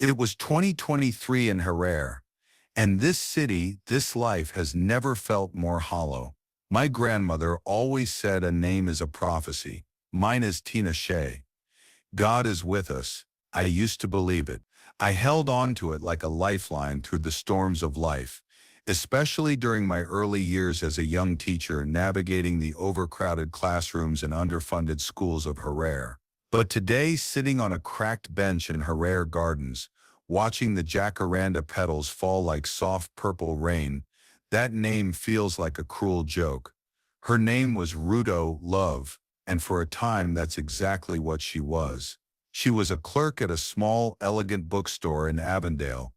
It was 2023 in Harare, and this city, this life has never felt more hollow. My grandmother always said a name is a prophecy. Mine is Tina Shea. God is with us. I used to believe it. I held on to it like a lifeline through the storms of life, especially during my early years as a young teacher navigating the overcrowded classrooms and underfunded schools of Harare. But today, sitting on a cracked bench in Harare Gardens, watching the jacaranda petals fall like soft purple rain, that name feels like a cruel joke. Her name was Rudo, love, and for a time that's exactly what she was. She was a clerk at a small, elegant bookstore in Avondale,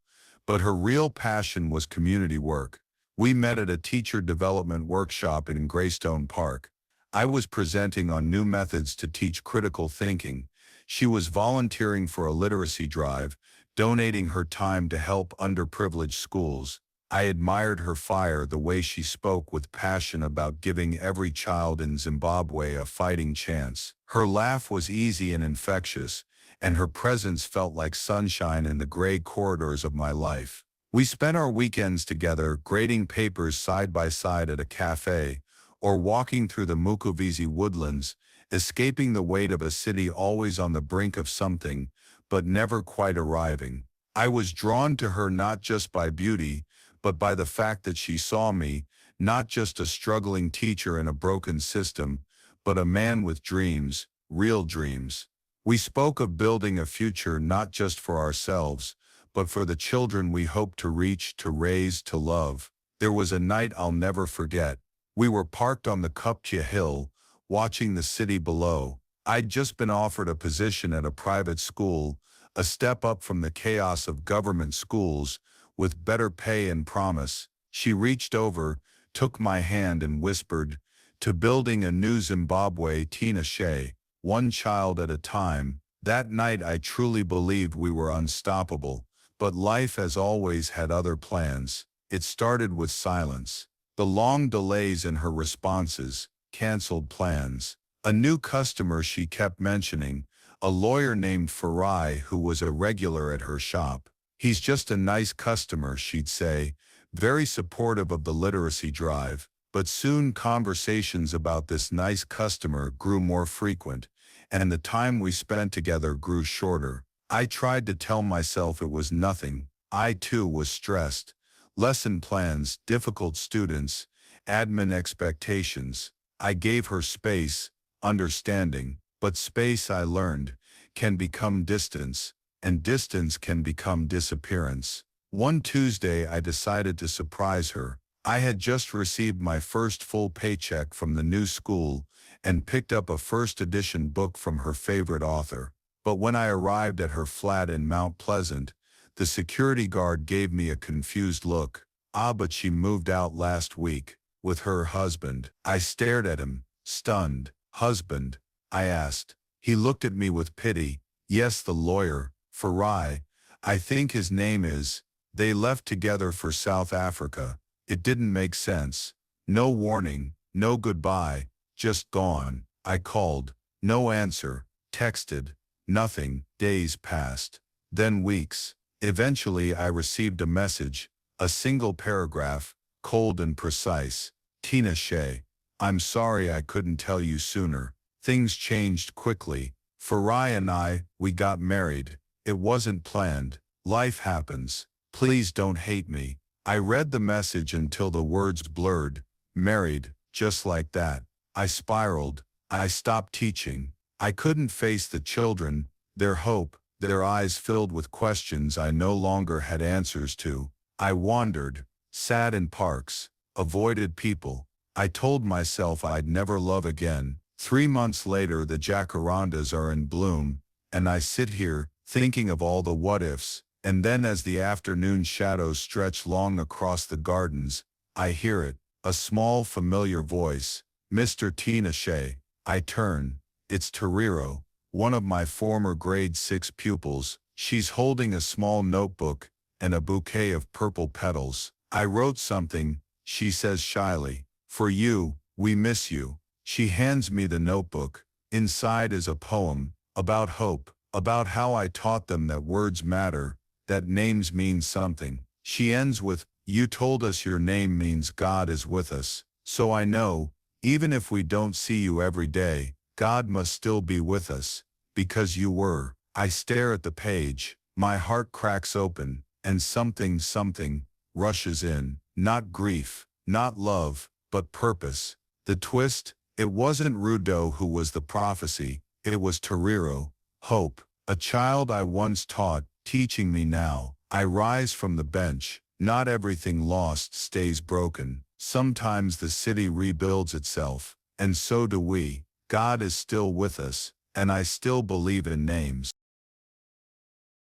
but her real passion was community work. We met at a teacher development workshop in Greystone Park. I was presenting on new methods to teach critical thinking. She was volunteering for a literacy drive, donating her time to help underprivileged schools. I admired her fire, the way she spoke with passion about giving every child in Zimbabwe a fighting chance. Her laugh was easy and infectious, and her presence felt like sunshine in the gray corridors of my life. We spent our weekends together, grading papers side by side at a cafe, or walking through the Mukuvizi woodlands, escaping the weight of a city always on the brink of something, but never quite arriving. I was drawn to her not just by beauty, but by the fact that she saw me, not just a struggling teacher in a broken system, but a man with dreams, real dreams. We spoke of building a future not just for ourselves, but for the children we hope to reach, to raise, to love. There was a night I'll never forget. We were parked on the Kupcha Hill, watching the city below. I'd just been offered a position at a private school, a step up from the chaos of government schools, with better pay and promise. She reached over, took my hand and whispered, "To building a new Zimbabwe, Tina Shea, one child at a time." That night I truly believed we were unstoppable, but life as always had other plans. It started with silence. The long delays in her responses, canceled plans. A new customer she kept mentioning, a lawyer named Farai who was a regular at her shop. "He's just a nice customer," she'd say, very supportive of the literacy drive. But soon conversations about this nice customer grew more frequent, and the time we spent together grew shorter. I tried to tell myself it was nothing. I too was stressed. Lesson plans, difficult students, admin expectations. I gave her space, understanding, but space, I learned, can become distance, and distance can become disappearance. One Tuesday I decided to surprise her. I had just received my first full paycheck from the new school and picked up a first edition book from her favorite author. But when I arrived at her flat in Mount Pleasant, the security guard gave me a confused look. But she moved out last week, with her husband. I stared at him, stunned. "Husband?" I asked. He looked at me with pity. "Yes, the lawyer, Farai. I think his name is." They left together for South Africa. It didn't make sense. No warning, no goodbye, just gone. I called. No answer. Texted. Nothing. Days passed. Then weeks. Eventually I received a message, a single paragraph, cold and precise. "Tina Shea, I'm sorry I couldn't tell you sooner. Things changed quickly. Farai and we got married. It wasn't planned. Life happens. Please don't hate me." I read the message until the words blurred. Married, just like that. I spiraled. I stopped teaching. I couldn't face the children, their hope, their eyes filled with questions I no longer had answers to. I wandered, sat in parks, avoided people. I told myself I'd never love again. 3 months later the jacarandas are in bloom, and I sit here, thinking of all the what-ifs, and then as the afternoon shadows stretch long across the gardens, I hear it, a small familiar voice. "Mr. Tina Shea." I turn. It's Tariro, one of my former grade 6 pupils. She's holding a small notebook and a bouquet of purple petals. "I wrote something," she says shyly. "For you, we miss you." She hands me the notebook. Inside is a poem, about hope, about how I taught them that words matter, that names mean something. She ends with, "You told us your name means God is with us. So I know, even if we don't see you every day, God must still be with us, because you were." I stare at the page, my heart cracks open, and something rushes in. Not grief, not love, but purpose. The twist, it wasn't Rudo who was the prophecy, it was Toriro, hope, a child I once taught, teaching me now. I rise from the bench. Not everything lost stays broken. Sometimes the city rebuilds itself, and so do we. God is still with us, and I still believe in names.